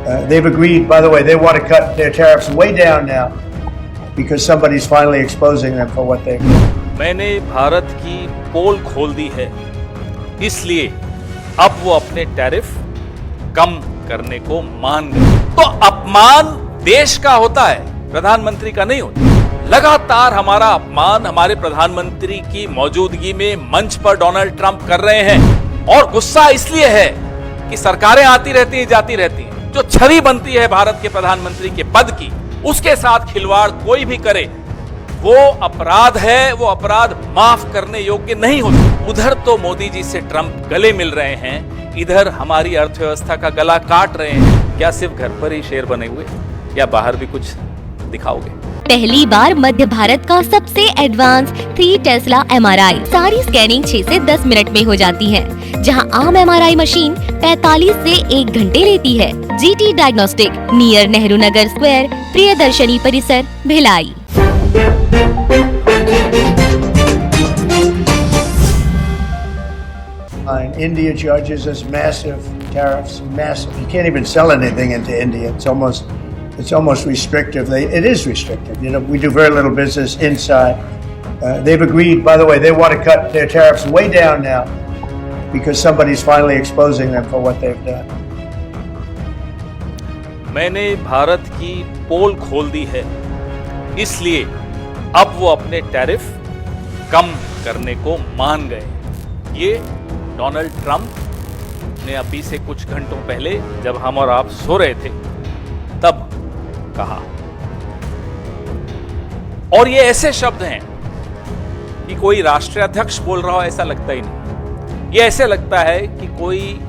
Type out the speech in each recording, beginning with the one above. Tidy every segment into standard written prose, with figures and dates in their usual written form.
They've agreed, by the way, they want to cut their tariffs way down now because somebody's finally exposing them for what they've done. मैंने भारत की पोल खोल दी है, इसलिए अब वो अपने टैरिफ कम करने को मान गए। तो अपमान देश का होता है, प्रधानमंत्री का नहीं होता। लगातार हमारा अपमान हमारे प्रधानमंत्री की मौजूदगी में मंच पर डोनाल्ड ट्रंप कर रहे हैं, और गुस्सा इसलिए है कि सरकारें आती रहती हैं, जाती रहती हैं। जो छवि बनती है भारत के प्रधानमंत्री के पद की, उसके साथ खिलवाड़ कोई भी करे वो अपराध है, वो अपराध माफ करने योग्य नहीं होता। उधर तो मोदी जी से ट्रंप गले मिल रहे हैं, इधर हमारी अर्थव्यवस्था का गला काट रहे हैं। क्या सिर्फ घर पर ही शेर बने हुए, या बाहर भी कुछ दिखाओगे? पहली बार मध्य भारत का सबसे एडवांस 3 टेस्ला MRI। सारी स्कैनिंग 6 से 10 मिनट में हो जाती है, जहां आम MRI मशीन 45 से 1 घंटे लेती है। GT diagnostic, near Nehru Nagar square, Priyadarshini परिसर, Bhilai. India charges us massive tariffs, massive. You can't even sell anything into India. It's almost restrictive. It is restrictive. You know, we do very little business inside. They've agreed, by the way, they want to cut their tariffs way down now because somebody's finally exposing them for what they've done. मैंने भारत की पोल खोल दी है, इसलिए अब वो अपने tariff कम करने को मान गए। ये डोनाल्ड ट्रंप ने अभी से कुछ घंटों पहले, जब हम और आप सो रहे थे, तब कहा। और ये ऐसे शब्द हैं कि कोई राष्ट्रीय अध्यक्ष बोल रहा हो, ऐसा लगता ही नहीं। ये ऐसे लगता है कि कोई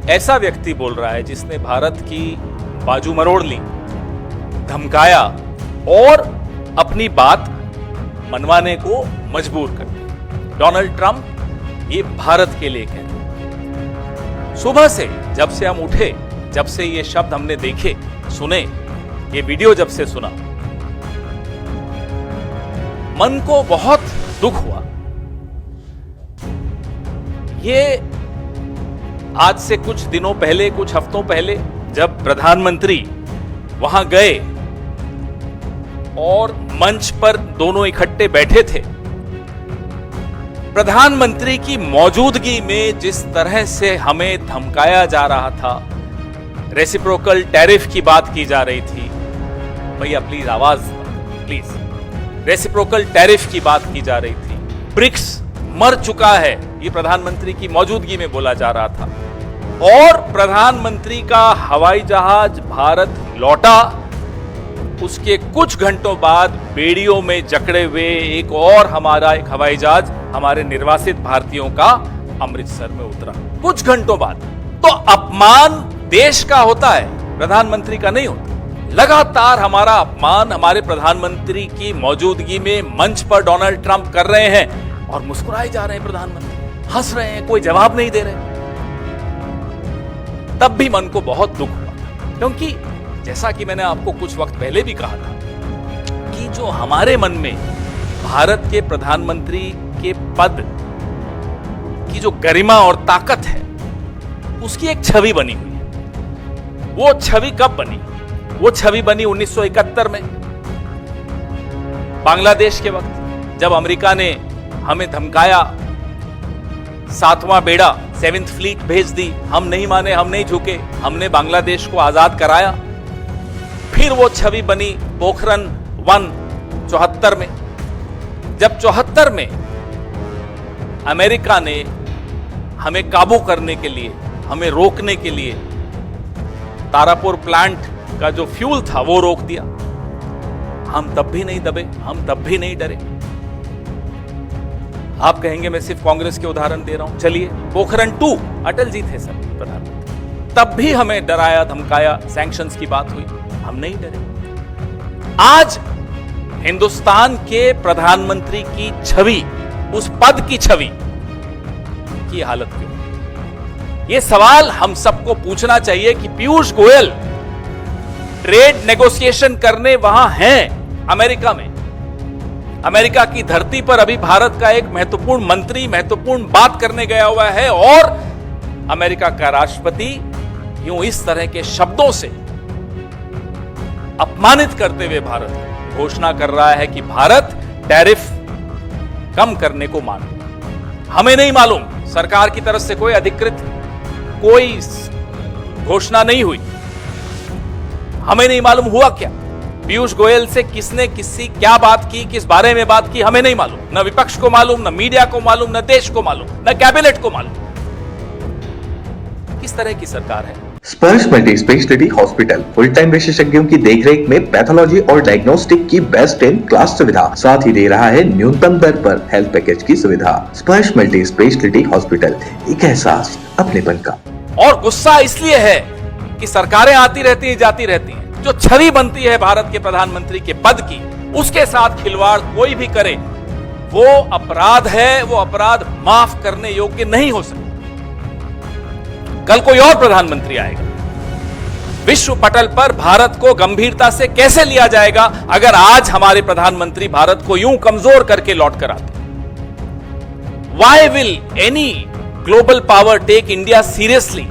ऐसा व्यक्ति बोल रहा है जिसने भारत की बाजू मरोड़ ली, धमकाया और अपनी बात मनवाने को मजबूर कर दिया। डोनाल्ड ट्रंप ये भारत के लिए कह रहे। सुबह से जब से हम उठे, जब से ये शब्द हमने देखे, सुने, ये वीडियो जब से सुना, मन को बहुत दुख हुआ। ये आज से कुछ दिनों पहले, कुछ हफ्तों पहले, जब प्रधानमंत्री वहां गए और मंच पर दोनों इकट्ठे बैठे थे, प्रधानमंत्री की मौजूदगी में जिस तरह से हमें धमकाया जा रहा था, रेसिप्रोकल टैरिफ की बात की जा रही थी। भैया प्लीज आवाज, प्लीज। रेसिप्रोकल टैरिफ की बात की जा रही थी। ब्रिक्स मर चुका है, ये प्रधानमंत्री की मौजूदगी में बोला जा रहा था। और प्रधानमंत्री का हवाई जहाज भारत लौटा, उसके कुछ घंटों बाद बेड़ियों में जकड़े हुए एक हवाई जहाज हमारे निर्वासित भारतीयों का अमृतसर में उतरा, कुछ घंटों बाद। तो अपमान देश का होता है, प्रधानमंत्री का नहीं होता। लगातार हमारा अपमान हमारे प्रधानमंत्री की मौजूदगी में मंच पर डोनाल्ड ट्रंप कर रहे हैं, और मुस्कुराए जा रहे हैं प्रधानमंत्री, हंस रहे हैं, कोई जवाब नहीं दे रहे। तब भी मन को बहुत दुख हुआ, क्योंकि जैसा कि मैंने आपको कुछ वक्त पहले भी कहा था कि जो हमारे मन में भारत के प्रधानमंत्री के पद की जो गरिमा और ताकत है, उसकी एक छवि बनी हुई है। वो छवि कब बनी? वो छवि बनी 1971 में, बांग्लादेश के वक्त, जब अमेरिका ने हमें धमकाया, 7वां बेड़ा 7th फ्लीट भेज दी। हम नहीं माने, हम नहीं झुके, हमने बांग्लादेश को आजाद कराया। फिर वो छवि बनी पोखरण 1 74 में, जब 74 में अमेरिका ने हमें काबू करने के लिए, हमें रोकने के लिए तारापुर प्लांट का जो फ्यूल था वो रोक दिया। हम तब भी नहीं दबे, हम तब भी नहीं डरे। आप कहेंगे मैं सिर्फ कांग्रेस के उदाहरण दे रहा हूं, चलिए पोखरण 2 अटल जी थे सर प्रधानमंत्री, तब भी हमें डराया धमकाया, सैंक्शंस की बात हुई, हम नहीं डरे। आज हिंदुस्तान के प्रधानमंत्री की छवि, उस पद की छवि की हालत क्यों? यह सवाल हम सबको पूछना चाहिए कि पीयूष गोयल ट्रेड नेगोशिएशन करने वहां हैं अमेरिका में, अमेरिका की धरती पर अभी भारत का एक महत्वपूर्ण मंत्री महत्वपूर्ण बात करने गया हुआ है, और अमेरिका का राष्ट्रपति यूं इस तरह के शब्दों से अपमानित करते हुए भारत घोषणा कर रहा है कि भारत टैरिफ कम करने को मान रहा। हमें नहीं मालूम, सरकार की तरफ से कोई अधिकृत कोई घोषणा नहीं हुई। हमें नहीं मालूम हुआ क्या, पीयूष गोयल से किसने किसी क्या बात की, किस बारे में बात की, हमें नहीं मालूम। न विपक्ष को मालूम, न मीडिया को मालूम, न देश को मालूम, न कैबिनेट को मालूम। किस तरह की सरकार है? स्पर्श multi speciality hospital full time विशेषज्ञों की देखरेख में पैथोलॉजी और डायग्नोस्टिक की बेस्ट इन क्लास सुविधा, साथ ही दे रहा है न्यूनतम दर पर हेल्थ पैकेज की सुविधा। स्पर्श मल्टी स्पेशलिटी हॉस्पिटल, एक एहसास अपनेपन का। और गुस्सा इसलिए है कि सरकारें आती रहती हैं, जाती रहती हैं। जो छवि बनती है भारत के प्रधानमंत्री के पद की, उसके साथ खिलवाड़ कोई भी करे वो अपराध है, वो अपराध माफ करने योग्य नहीं हो सकता। कल कोई और प्रधानमंत्री आएगा, विश्व पटल पर भारत को गंभीरता से कैसे लिया जाएगा अगर आज हमारे प्रधानमंत्री भारत को यूं कमजोर करके लौट कर आते? Why will any global power take India seriously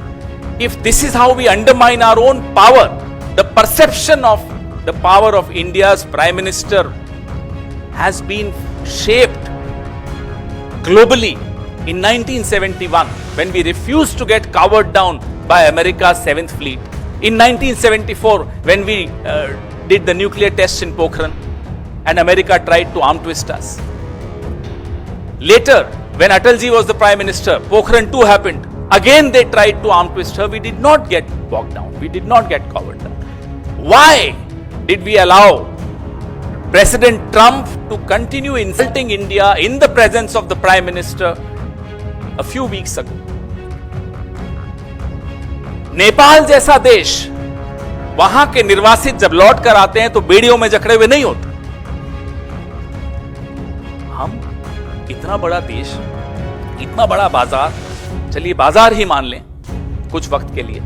if this is how we undermine our own power? The perception of the power of India's Prime Minister has been shaped globally in 1971 when we refused to get cowered down by America's 7th Fleet. In 1974 when we did the nuclear tests in Pokhran and America tried to arm twist us. Later, when Atalji was the Prime Minister, Pokhran 2 happened. Again they tried to arm twist her. We did not get bogged down. We did not get covered down. Why did we allow President Trump to continue insulting India in the presence of the Prime Minister a few weeks ago? Nepal जैसा देश, वहां के निर्वासित जब लौट कर आते हैं तो बेड़ियों में जकड़े हुए नहीं होते। हम इतना बड़ा देश, इतना बड़ा बाजार, चलिए बाजार ही मान लें कुछ वक्त के लिए।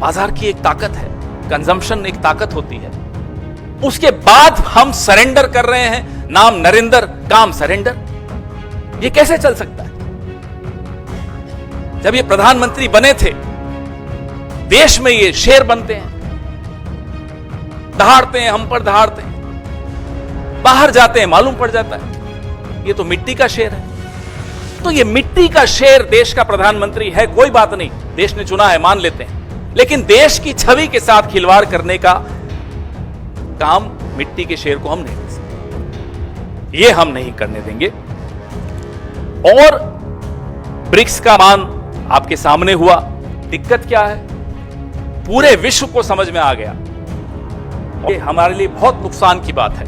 बाजार की एक ताकत है, कंजम्पशन एक ताकत होती है। उसके बाद हम सरेंडर कर रहे हैं, नाम नरेंद्र, काम सरेंडर। ये कैसे चल सकता है? जब ये प्रधानमंत्री बने थे, देश में ये शेर बनते हैं, दहाड़ते हैं, हम पर दहाड़ते हैं, बाहर जाते हैं मालूम पड़ जाता है ये तो मिट्टी का शेर है। तो ये मिट्टी का शेर देश का प्रधानमंत्री है, कोई बात नहीं, देश ने चुना है, मान लेते हैं। लेकिन देश की छवि के साथ खिलवाड़ करने का काम मिट्टी के शेर को हम नहीं कर सकते, ये हम नहीं करने देंगे। और ब्रिक्स का मान आपके सामने हुआ। दिक्कत क्या है? पूरे विश्व को समझ में आ गया, ये हमारे लिए बहुत नुकसान की बात है।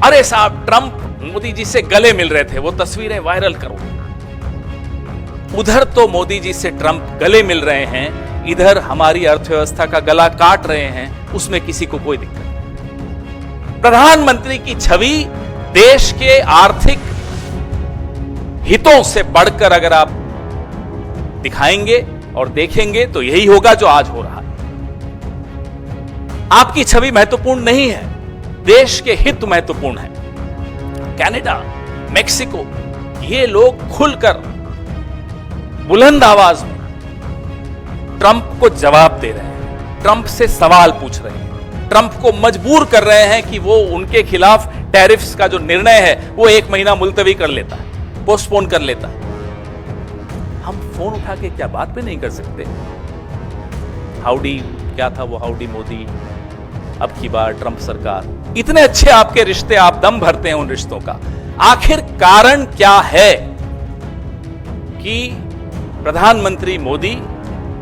अरे साहब, ट्रंप मोदी जी से गले मिल रहे थे, वो तस्वीरें वायरल करो। उधर तो मोदी जी से ट्रंप गले मिल रहे हैं, इधर हमारी अर्थव्यवस्था का गला काट रहे हैं, उसमें किसी को कोई दिक्कत नहीं। प्रधानमंत्री की छवि देश के आर्थिक हितों से बढ़कर अगर आप दिखाएंगे और देखेंगे तो यही होगा जो आज हो रहा है। आपकी छवि महत्वपूर्ण नहीं है, देश के हित महत्वपूर्ण है। कनाडा, मेक्सिको, ये लोग खुलकर बुलंद आवाज में ट्रंप को जवाब दे रहे हैं, ट्रंप से सवाल पूछ रहे हैं, ट्रंप को मजबूर कर रहे हैं कि वो उनके खिलाफ टैरिफ्स का जो निर्णय है वो 1 महीना मुलतवी कर लेता है, पोस्टपोन कर लेता है। हम फोन उठा के क्या बात पे नहीं कर सकते? हाउडी, क्या था वो हाउडी मोदी, अब की बार ट्रंप सरकार। इतने अच्छे आपके रिश्ते, आप दम भरते हैं उन रिश्तों का। आखिर कारण क्या है कि प्रधानमंत्री मोदी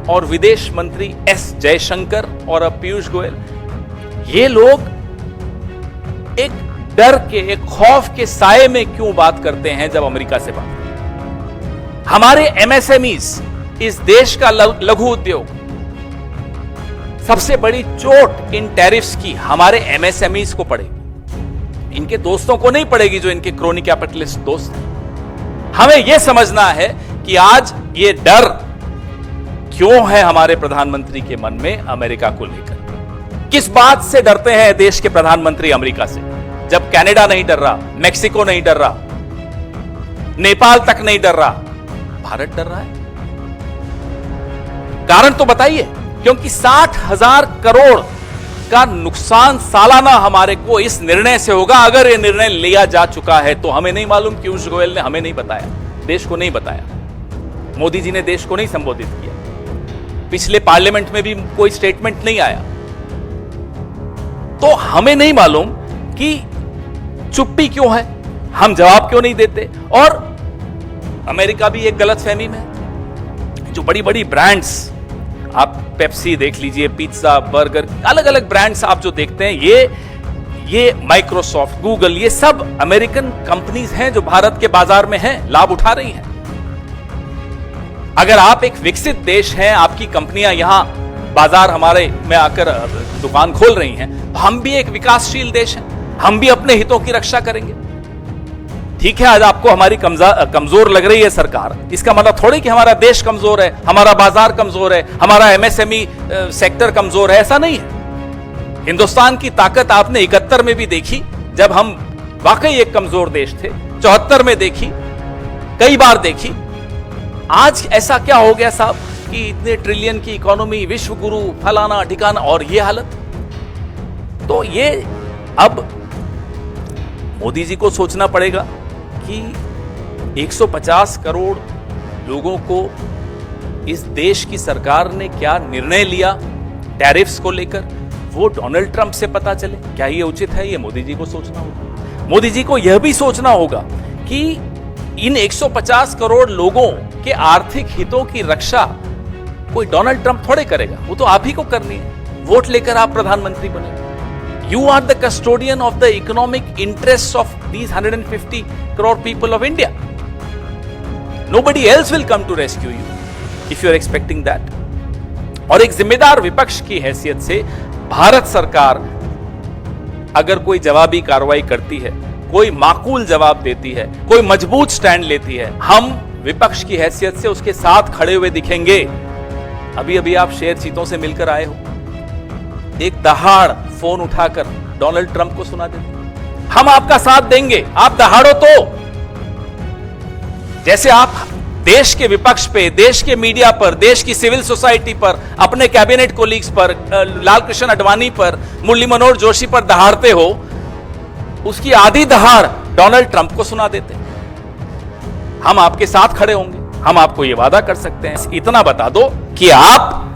और विदेश मंत्री एस जयशंकर और अब पीयूष गोयल, ये लोग एक डर के, एक खौफ के साये में क्यों बात करते हैं जब अमेरिका से बात? हमारे एमएसएमईज, इस देश का लघु उद्योग, सबसे बड़ी चोट इन टैरिफ्स की हमारे एमएसएमईज को पड़ेगी, इनके दोस्तों को नहीं पड़ेगी जो इनके क्रोनी कैपिटलिस्ट दोस्त हैं। हमें यह समझना है कि आज ये डर क्यों है हमारे प्रधानमंत्री के मन में अमेरिका को लेकर। किस बात से डरते हैं देश के प्रधानमंत्री अमेरिका से, जब कनाडा नहीं डर रहा, मेक्सिको नहीं डर रहा, नेपाल तक नहीं डर रहा, भारत डर रहा है। कारण तो बताइए, क्योंकि 60,000 करोड़ का नुकसान सालाना हमारे को इस निर्णय से होगा। अगर यह निर्णय लिया जा चुका है तो हमें नहीं मालूम, पीयूष गोयल ने हमें नहीं बताया, देश को नहीं बताया, मोदी जी ने देश को नहीं संबोधित किया, पिछले पार्लियामेंट में भी कोई स्टेटमेंट नहीं आया, तो हमें नहीं मालूम कि चुप्पी क्यों है, हम जवाब क्यों नहीं देते। और अमेरिका भी एक गलतफहमी में, जो बड़ी बड़ी ब्रांड्स, आप पेप्सी देख लीजिए, पिज्जा, बर्गर, अलग अलग ब्रांड्स आप जो देखते हैं, ये माइक्रोसॉफ्ट, गूगल, ये सब अमेरिकन कंपनीज हैं जो भारत के बाजार में हैं, लाभ उठा रही हैं। अगर आप एक विकसित देश हैं, आपकी कंपनियां यहां बाजार हमारे में आकर दुकान खोल रही हैं, तो हम भी एक विकासशील देश हैं, हम भी अपने हितों की रक्षा करेंगे। ठीक है, आज आपको हमारी कमजोर लग रही है सरकार, इसका मतलब थोड़ी कि हमारा देश कमजोर है, हमारा बाजार कमजोर है, हमारा एमएसएमई सेक्टर कमजोर है, ऐसा नहीं है। हिंदुस्तान की ताकत आपने 71 में भी देखी, जब हम वाकई एक कमजोर देश थे, 74 में देखी, कई बार देखी। आज ऐसा क्या हो गया साहब कि इतने ट्रिलियन की इकोनॉमी, विश्व गुरु, फलाना ठिकाना, और ये हालत। तो ये अब मोदी जी को सोचना पड़ेगा कि 150 करोड़ लोगों को इस देश की सरकार ने क्या निर्णय लिया टैरिफ्स को लेकर, वो डोनाल्ड ट्रंप से पता चले। क्या ये उचित है? ये मोदी जी को सोचना होगा। मोदी जी को यह भी सोचना होगा कि इन 150 करोड़ लोगों के आर्थिक हितों की रक्षा कोई डोनाल्ड ट्रंप थोड़े करेगा, वो तो आप ही को करनी है। वोट लेकर आप प्रधानमंत्री बने। You are the custodian of the economic interests of these 150 crore people of India. Nobody else will come to rescue you if you are expecting that. और एक जिम्मेदार विपक्ष की हैसियत से भारत सरकार अगर कोई जवाबी कार्रवाई करती है, कोई माकूल जवाब देती है, कोई मजबूत स्टैंड लेती है, हम विपक्ष की हैसियत से उसके साथ खड़े हुए दिखेंगे। अभी अभी आप शेर चीतों से मिलकर आए हो, एक दहाड़ फोन उठाकर डोनाल्ड ट्रंप को सुना देते, हम आपका साथ देंगे, आप दहाड़ो तो। जैसे आप देश के विपक्ष पे, देश के मीडिया पर, देश की सिविल सोसाइटी पर, अपने कैबिनेट कोलीग्स पर, लालकृष्ण आडवाणी पर, मुरली मनोहर जोशी पर दहाड़ते हो, उसकी आधी दहाड़ डोनाल्ड ट्रंप को सुना देते। हम आपके साथ खड़े होंगे, हम आपको यह वादा कर सकते हैं। इतना बता दो कि आप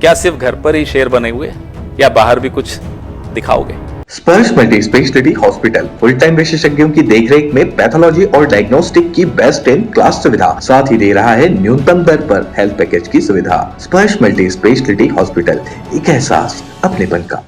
क्या सिर्फ घर पर ही शेर बने हुए या बाहर भी कुछ दिखाओगे? स्पर्श multi speciality hospital full time विशेषज्ञों की देखरेख में पैथोलॉजी और डायग्नोस्टिक की बेस्ट इन क्लास सुविधा, साथ ही दे रहा है न्यूनतम दर पर हेल्थ पैकेज की सुविधा। स्पर्श मल्टी स्पेशलिटी हॉस्पिटल, एक एहसास अपनेपन का।